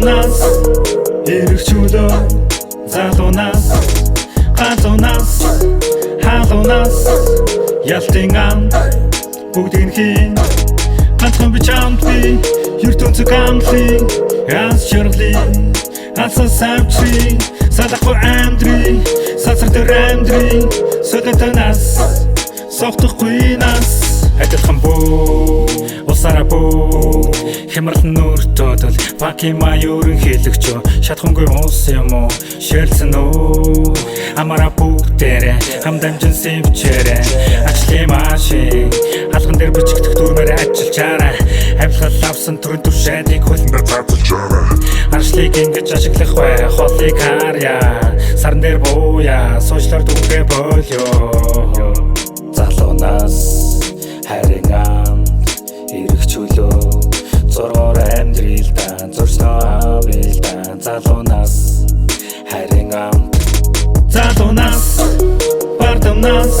нас эргчүүлөө залуунаас ганцуунаас халуунаас ялтын ам бүгдийг хийн ганцхан би чамд би ертөнцөг амлын аз жаргалын алсан савчрын салахгүй амдрын сасар дээр амдрын сөдэтэнас сохтохгүй нас адилхан бүү усара бүү хямрал нүртөдөл баки маяурын хэлэгчөө шатхангүй ус юм уу шэрсэн үү амара бүгдээрээ хамдамжин сэвчээрээ ажлын машин алган дээр бичигдэх дүрмээр ажиллачаарай авилгал авсан төрөн түвшээдийг хөлөндөө цацалчаарай аршлыг ингэж ашиглах бай холыг харья сарн дээр бууя суучлаар дүнгээ болё залуунаас хайрын амд эргчүүлөө зургаар амьдралдаа зурсноо авилдаа залуунаас хайрын амд залуунаас бардамнаас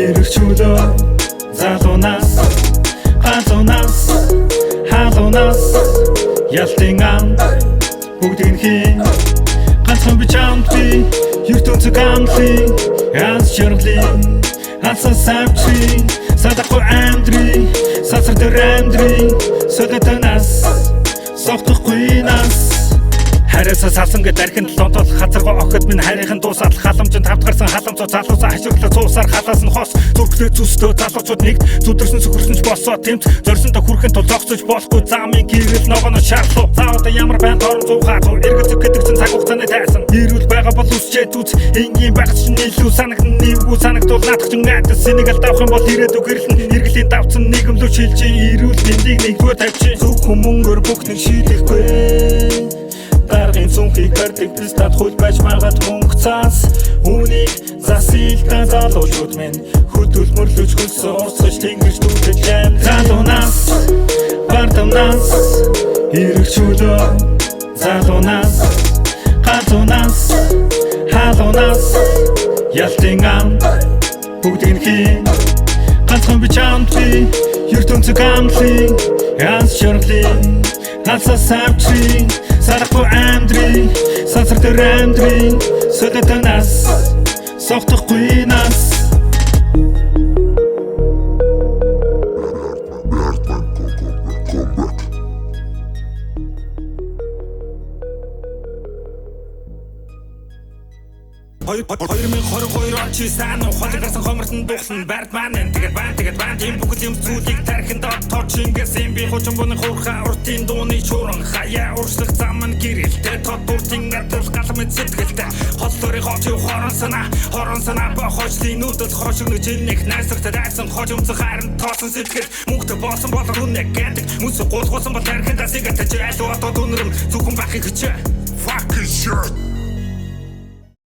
эргчүүлөө залуунаас ганцуунаас халуунаас ялтын амд бүгдийг хийн ганцхан би чамд би ертөнцөг амлын аз жаргалын алсан савчрын салахгүй амдрын сасар дээр амдрын сөдэтэнас сохтохгүй нас харьяасаа салсан гэд дархин лонтол хазаргаа охид минь харийнхын дуусаад халамжинд тавтгарсан халамцоо залуусаа хаширлаа цуусаар халаас нь хос зүрхлээ зүстөө залуучууд нэгд зүдэрсэн сөхөрсөн ч болсоо тэмц зорьсондоо хүрхэн тул зогсож болохгүй замын гэрэл ногоно шаарлуу заавал ямар байн торон зуухаа зу эргэцэг гэдэг чинь цаг хугацааны тайсан ирүүл байгаа бол үсчээд үз энгийн байх чинь илүү санагдан нэвгүй санагдвал наадах чинь айдас Сенегал давах юм бол ирээдүг гэрлэн эргэлийн давцсан нийгэмлүү шилжин ирүүл мэндийг нэгдүгээр тавьчих зөвхөн мөнгөөр бүхнийг шийдэхгүй даргын цүнхийг картик пистат хөл байж маргад мөнгө цаас үнийг засилтаа залуучууд минь хөдөлмөрлөж хөлсөн урсгаж тэнгэрч дүүтэж амт залуунаас бардамнаас эргчүүлөө залуунаас ганцуунаас халуунаас ялтын амд бүгдийг хийн ганцхан би чамд би ертөнцөг амлын аз жаргалын алсан савчрын салахгүй амдрын сасар дээр амдрын сөдэтэнас сохтохгүй нас чи сайн ухаан гарсан хоморсон духсан бард маань тэгээд баан тийм бүгд юм зүйлийг тархинд тооч ингээс юм би хучин боны хуурхаа уртын дууны шууран хаяа уршлах зам нь гэрэлтэй тод бүртийн гадал галмэд сэтгэлтэй хотлорын хоч хорон санаа бохочлын нүдэл хошигнож илнэх найсагтай дайсан хож өмцөх харин тоосон сэтгэл мөнгөтэй болсон бол үнэ гэдэг мүс гулгуулсан бол тархинд асыг атаж айлуу одоо дүнрэм зөвхөн бахыг хичээ fucking shit